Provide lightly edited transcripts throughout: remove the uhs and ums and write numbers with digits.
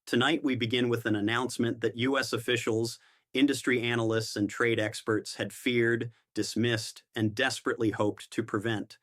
Tonight, we begin with an announcement that U.S. officials, industry analysts, and trade experts had feared, dismissed, and desperately hoped to prevent.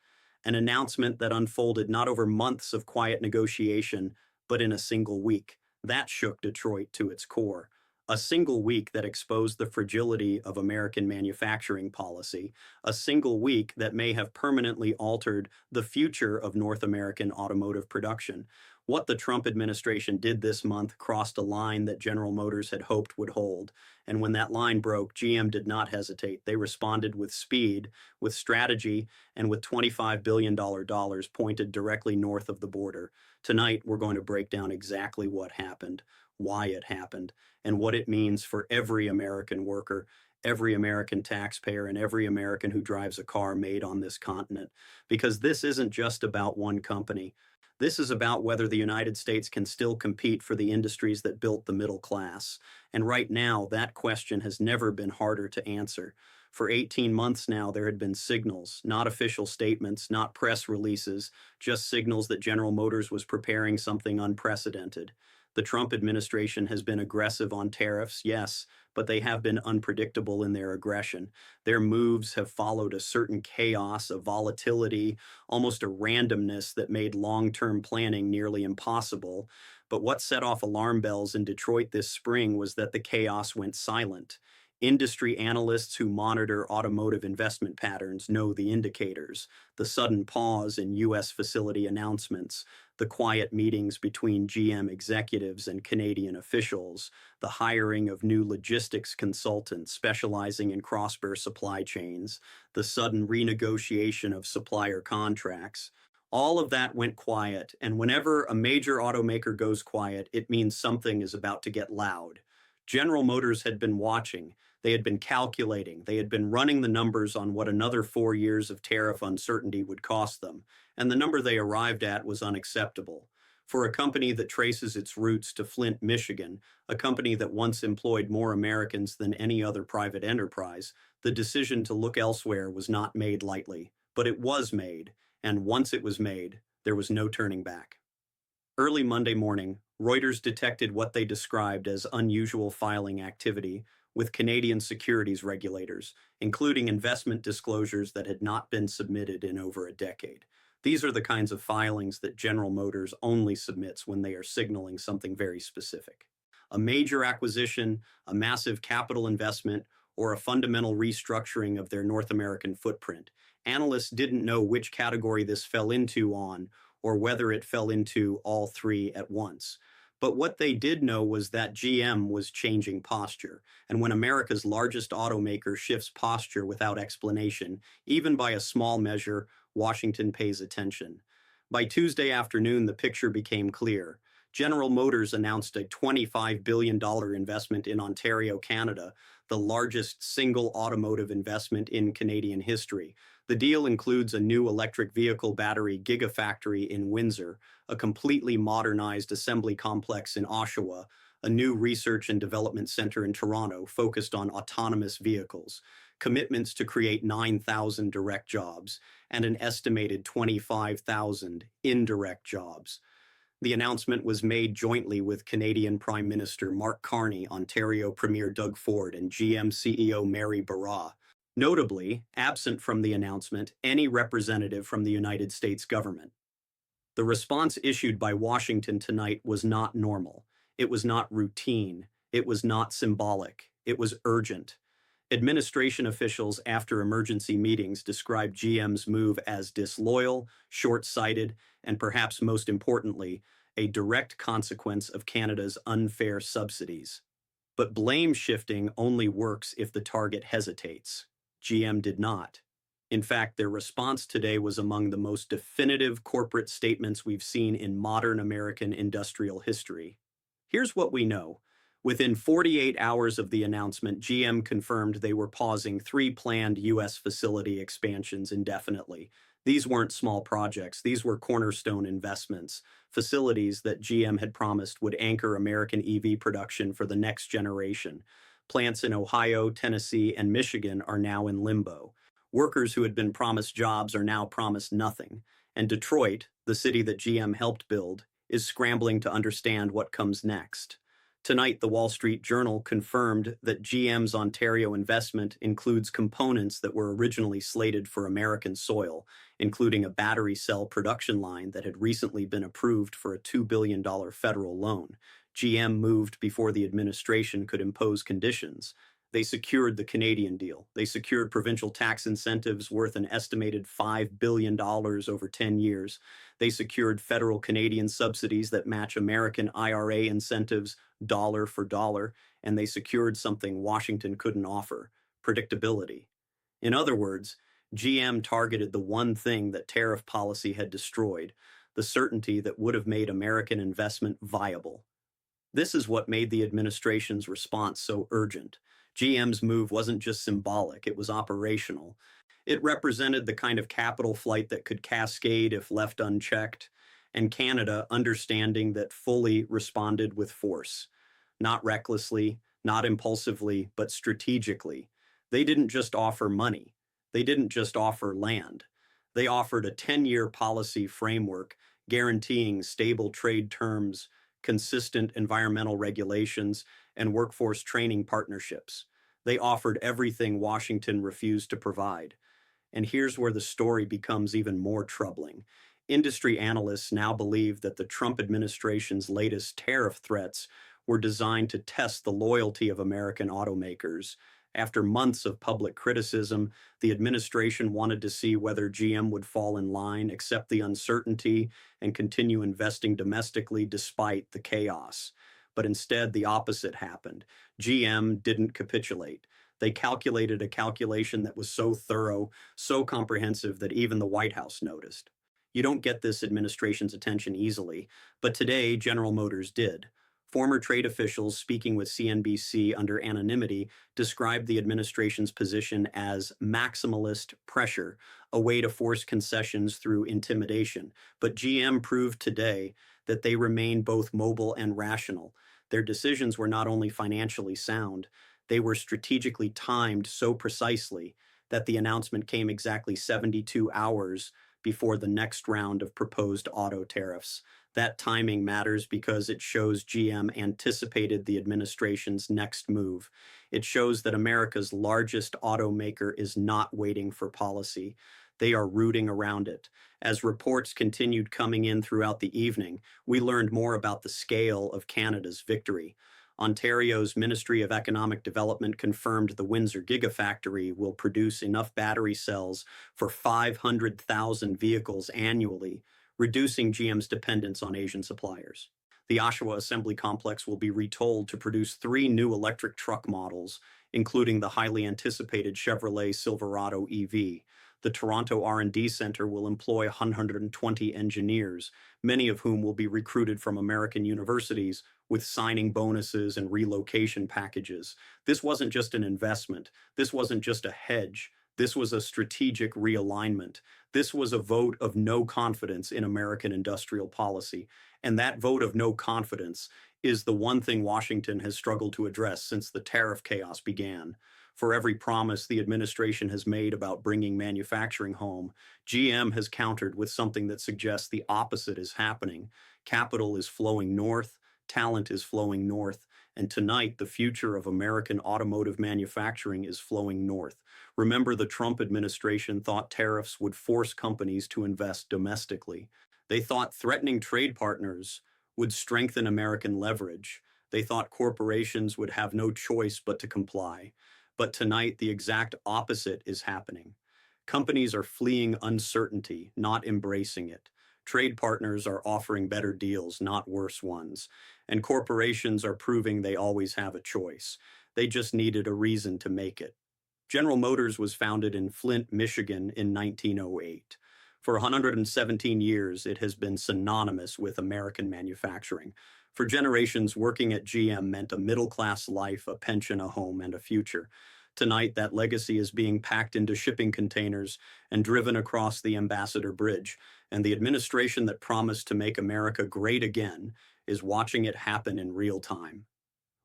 An announcement that unfolded not over months of quiet negotiation, but in a single week. That shook Detroit to its core. A single week that exposed the fragility of American manufacturing policy. A single week that may have permanently altered the future of North American automotive production. What the Trump administration did this month crossed a line that General Motors had hoped would hold. And when that line broke, GM did not hesitate. They responded with speed, with strategy, and with $25 billion dollars pointed directly north of the border. Tonight, we're going to break down exactly what happened, why it happened, and what it means for every American worker, every American taxpayer, and every American who drives a car made on this continent. Because this isn't just about one company. This is about whether the United States can still compete for the industries that built the middle class. And right now, that question has never been harder to answer. For 18 months now, there had been signals, not official statements, not press releases, just signals that General Motors was preparing something unprecedented. The Trump administration has been aggressive on tariffs, yes, but they have been unpredictable in their aggression. Their moves have followed a certain chaos, a volatility, almost a randomness that made long-term planning nearly impossible. But what set off alarm bells in Detroit this spring was that the chaos went silent. Industry analysts who monitor automotive investment patterns know the indicators: the sudden pause in U.S. facility announcements, the quiet meetings between GM executives and Canadian officials, the hiring of new logistics consultants specializing in cross-border supply chains, the sudden renegotiation of supplier contracts. All of that went quiet, and whenever a major automaker goes quiet, it means something is about to get loud. General Motors had been watching, they had been calculating, they had been running the numbers on what another 4 years of tariff uncertainty would cost them, and the number they arrived at was unacceptable. For a company that traces its roots to Flint, Michigan, a company that once employed more Americans than any other private enterprise, the decision to look elsewhere was not made lightly. But it was made, and once it was made, there was no turning back. Early Monday morning, Reuters detected what they described as unusual filing activity with Canadian securities regulators, including investment disclosures that had not been submitted in over a decade. These are the kinds of filings that General Motors only submits when they are signaling something very specific. A major acquisition, a massive capital investment, or a fundamental restructuring of their North American footprint. Analysts didn't know which category this fell into or whether it fell into all three at once. But what they did know was that GM was changing posture. And when America's largest automaker shifts posture without explanation, even by a small measure, Washington pays attention. By Tuesday afternoon, the picture became clear. General Motors announced a $25 billion investment in Ontario, Canada, the largest single automotive investment in Canadian history. The deal includes a new electric vehicle battery gigafactory in Windsor, a completely modernized assembly complex in Oshawa, a new research and development center in Toronto focused on autonomous vehicles, commitments to create 9,000 direct jobs, and an estimated 25,000 indirect jobs. The announcement was made jointly with Canadian Prime Minister Mark Carney, Ontario Premier Doug Ford, and GM CEO Mary Barra. Notably, absent from the announcement, any representative from the United States government. The response issued by Washington tonight was not normal. It was not routine. It was not symbolic. It was urgent. Administration officials after emergency meetings described GM's move as disloyal, short-sighted, and perhaps most importantly, a direct consequence of Canada's unfair subsidies. But blame shifting only works if the target hesitates. GM did not. In fact, their response today was among the most definitive corporate statements we've seen in modern American industrial history. Here's what we know. Within 48 hours of the announcement, GM confirmed they were pausing 3 planned U.S. facility expansions indefinitely. These weren't small projects, these were cornerstone investments, facilities that GM had promised would anchor American EV production for the next generation. Plants in Ohio, Tennessee, and Michigan are now in limbo. Workers who had been promised jobs are now promised nothing. And Detroit, the city that GM helped build, is scrambling to understand what comes next. Tonight, the Wall Street Journal confirmed that GM's Ontario investment includes components that were originally slated for American soil, including a battery cell production line that had recently been approved for a $2 billion federal loan. GM moved before the administration could impose conditions. They secured the Canadian deal. They secured provincial tax incentives worth an estimated $5 billion over 10 years. They secured federal Canadian subsidies that match American IRA incentives dollar for dollar, and they secured something Washington couldn't offer: predictability. In other words, GM targeted the one thing that tariff policy had destroyed: the certainty that would have made American investment viable. This is what made the administration's response so urgent. GM's move wasn't just symbolic, it was operational. It represented the kind of capital flight that could cascade if left unchecked, and Canada, understanding that, fully responded with force. Not recklessly, not impulsively, but strategically. They didn't just offer money. They didn't just offer land. They offered a 10-year policy framework guaranteeing stable trade terms, consistent environmental regulations, and workforce training partnerships. They offered everything Washington refused to provide. And here's where the story becomes even more troubling. Industry analysts now believe that the Trump administration's latest tariff threats were designed to test the loyalty of American automakers. After months of public criticism, the administration wanted to see whether GM would fall in line, accept the uncertainty, and continue investing domestically despite the chaos. But instead, the opposite happened. GM didn't capitulate. They calculated a calculation that was so thorough, so comprehensive that even the White House noticed. You don't get this administration's attention easily, but today General Motors did. Former trade officials speaking with CNBC under anonymity described the administration's position as maximalist pressure, a way to force concessions through intimidation. But GM proved today that they remain both mobile and rational. Their decisions were not only financially sound, they were strategically timed so precisely that the announcement came exactly 72 hours before the next round of proposed auto tariffs. That timing matters because it shows GM anticipated the administration's next move. It shows that America's largest automaker is not waiting for policy. They are rooting around it. As reports continued coming in throughout the evening, we learned more about the scale of Canada's victory. Ontario's Ministry of Economic Development confirmed the Windsor Gigafactory will produce enough battery cells for 500,000 vehicles annually, reducing GM's dependence on Asian suppliers. The Oshawa Assembly Complex will be retooled to produce 3 new electric truck models, including the highly anticipated Chevrolet Silverado EV. The Toronto R&D Centre will employ 120 engineers, many of whom will be recruited from American universities, with signing bonuses and relocation packages. This wasn't just an investment. This wasn't just a hedge. This was a strategic realignment. This was a vote of no confidence in American industrial policy. And that vote of no confidence is the one thing Washington has struggled to address since the tariff chaos began. For every promise the administration has made about bringing manufacturing home, GM has countered with something that suggests the opposite is happening. Capital is flowing north, talent is flowing north, and tonight the future of American automotive manufacturing is flowing north. Remember, the Trump administration thought tariffs would force companies to invest domestically. They thought threatening trade partners would strengthen American leverage. They thought corporations would have no choice but to comply. But tonight, the exact opposite is happening. Companies are fleeing uncertainty, not embracing it. Trade partners are offering better deals, not worse ones. And corporations are proving they always have a choice. They just needed a reason to make it. General Motors was founded in Flint, Michigan in 1908. For 117 years, it has been synonymous with American manufacturing. For generations, working at GM meant a middle-class life, a pension, a home, and a future. Tonight, that legacy is being packed into shipping containers and driven across the Ambassador Bridge, and the administration that promised to make America great again is watching it happen in real time.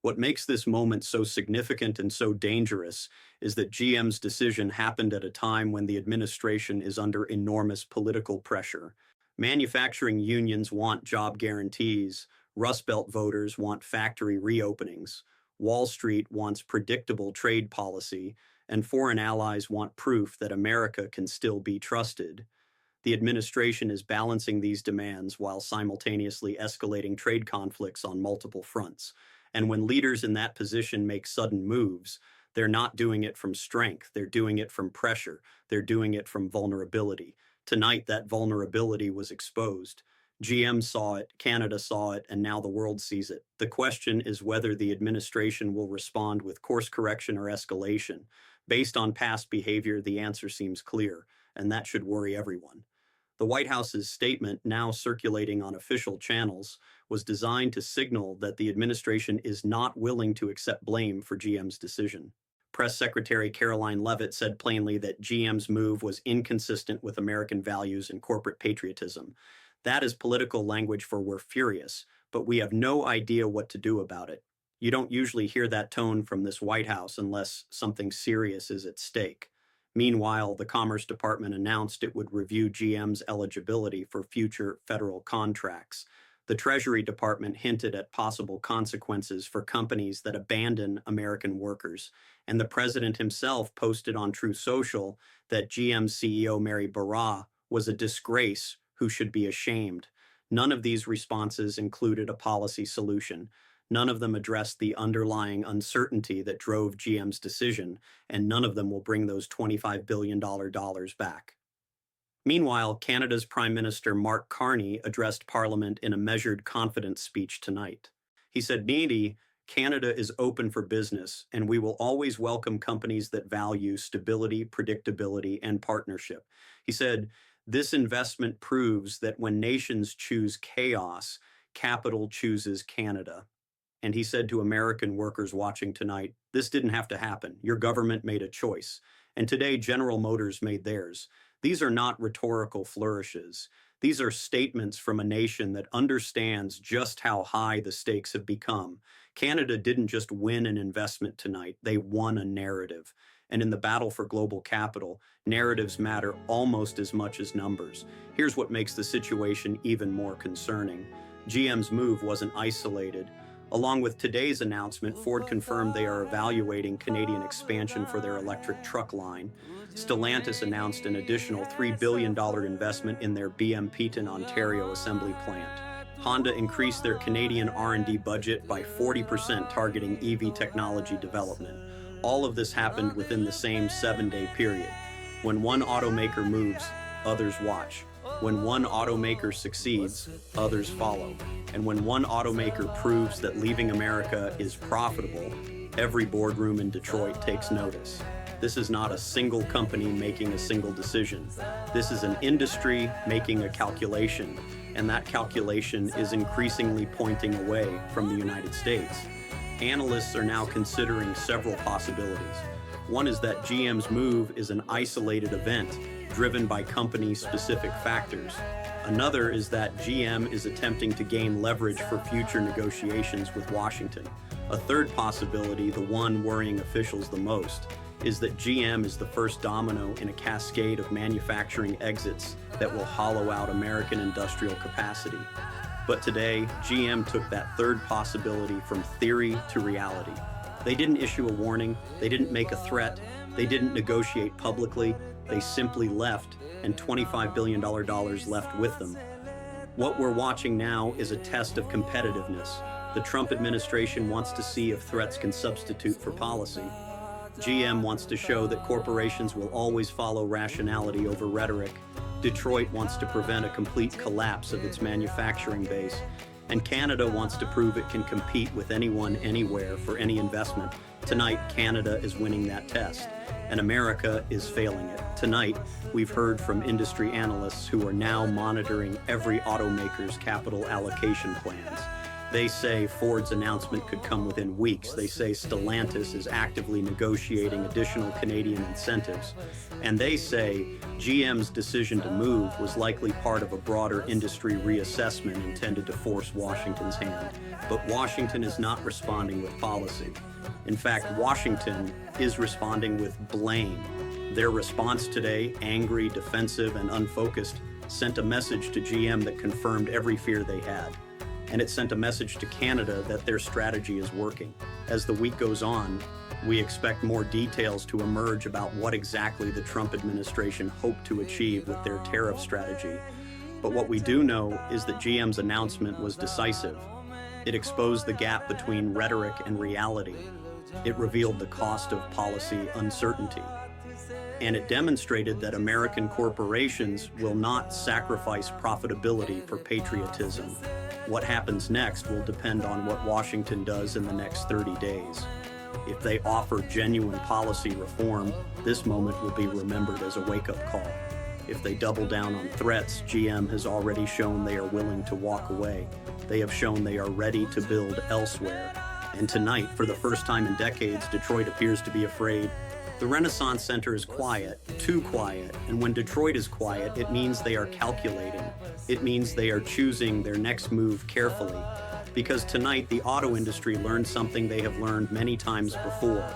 What makes this moment so significant and so dangerous is that GM's decision happened at a time when the administration is under enormous political pressure. Manufacturing unions want job guarantees. Rust Belt voters want factory reopenings. Wall Street wants predictable trade policy, and foreign allies want proof that America can still be trusted. The administration is balancing these demands while simultaneously escalating trade conflicts on multiple fronts. And when leaders in that position make sudden moves, they're not doing it from strength, they're doing it from pressure, they're doing it from vulnerability. Tonight, that vulnerability was exposed. GM saw it, Canada saw it, and now the world sees it. The question is whether the administration will respond with course correction or escalation. Based on past behavior, the answer seems clear, and that should worry everyone. The White House's statement, now circulating on official channels, was designed to signal that the administration is not willing to accept blame for GM's decision. Press Secretary Caroline Leavitt said plainly that GM's move was inconsistent with American values and corporate patriotism. That is political language for "we're furious, but we have no idea what to do about it." You don't usually hear that tone from this White House unless something serious is at stake. Meanwhile, the Commerce Department announced it would review GM's eligibility for future federal contracts. The Treasury Department hinted at possible consequences for companies that abandon American workers, and the president himself posted on Truth Social that GM CEO Mary Barra was a disgrace who should be ashamed. None of these responses included a policy solution. None of them addressed the underlying uncertainty that drove GM's decision, and none of them will bring those $25 billion back. Meanwhile, Canada's Prime Minister Mark Carney addressed Parliament in a measured confidence speech tonight. He said, Canada is open for business, and we will always welcome companies that value stability, predictability, and partnership. He said, this investment proves that when nations choose chaos, capital chooses Canada. And he said to American workers watching tonight, this didn't have to happen. Your government made a choice. And today, General Motors made theirs. These are not rhetorical flourishes. These are statements from a nation that understands just how high the stakes have become. Canada didn't just win an investment tonight, they won a narrative. And in the battle for global capital, narratives matter almost as much as numbers. Here's what makes the situation even more concerning. GM's move wasn't isolated. Along with today's announcement, Ford confirmed they are evaluating Canadian expansion for their electric truck line. Stellantis announced an additional $3 billion investment in their BM-Peaton, Ontario assembly plant. Honda increased their Canadian R&D budget by 40%, targeting EV technology development. All of this happened within the same 7-day period. When one automaker moves, others watch. When one automaker succeeds, others follow. And when one automaker proves that leaving America is profitable, every boardroom in Detroit takes notice. This is not a single company making a single decision. This is an industry making a calculation, and that calculation is increasingly pointing away from the United States. Analysts are now considering several possibilities. One is that GM's move is an isolated event driven by company-specific factors. Another is that GM is attempting to gain leverage for future negotiations with Washington. A third possibility, the one worrying officials the most, is that GM is the first domino in a cascade of manufacturing exits that will hollow out American industrial capacity. But today, GM took that third possibility from theory to reality. They didn't issue a warning, they didn't make a threat, they didn't negotiate publicly, they simply left, and $25 billion left with them. What we're watching now is a test of competitiveness. The Trump administration wants to see if threats can substitute for policy. GM wants to show that corporations will always follow rationality over rhetoric. Detroit wants to prevent a complete collapse of its manufacturing base. And Canada wants to prove it can compete with anyone, anywhere, for any investment. Tonight, Canada is winning that test, and America is failing it. Tonight, we've heard from industry analysts who are now monitoring every automaker's capital allocation plans. They say Ford's announcement could come within weeks. They say Stellantis is actively negotiating additional Canadian incentives. And they say GM's decision to move was likely part of a broader industry reassessment intended to force Washington's hand. But Washington is not responding with policy. In fact, Washington is responding with blame. Their response today, angry, defensive, and unfocused, sent a message to GM that confirmed every fear they had. And it sent a message to Canada that their strategy is working. As the week goes on, we expect more details to emerge about what exactly the Trump administration hoped to achieve with their tariff strategy. But what we do know is that GM's announcement was decisive. It exposed the gap between rhetoric and reality. It revealed the cost of policy uncertainty. And it demonstrated that American corporations will not sacrifice profitability for patriotism. What happens next will depend on what Washington does in the next 30 days. If they offer genuine policy reform, this moment will be remembered as a wake-up call. If they double down on threats, GM has already shown they are willing to walk away. They have shown they are ready to build elsewhere. And tonight, for the first time in decades, Detroit appears to be afraid. The Renaissance Center is quiet, too quiet, and when Detroit is quiet, it means they are calculating. It means they are choosing their next move carefully. Because tonight, the auto industry learned something they have learned many times before.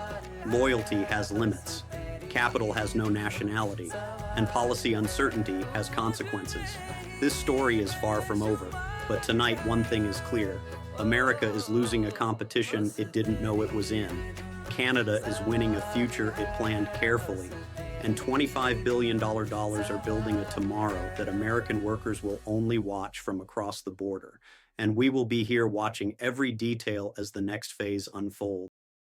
Loyalty has limits. Capital has no nationality, and policy uncertainty has consequences. This story is far from over, but tonight one thing is clear. America is losing a competition it didn't know it was in. Canada is winning a future it planned carefully, and $25 billion are building a tomorrow that American workers will only watch from across the border. And we will be here watching every detail as the next phase unfolds.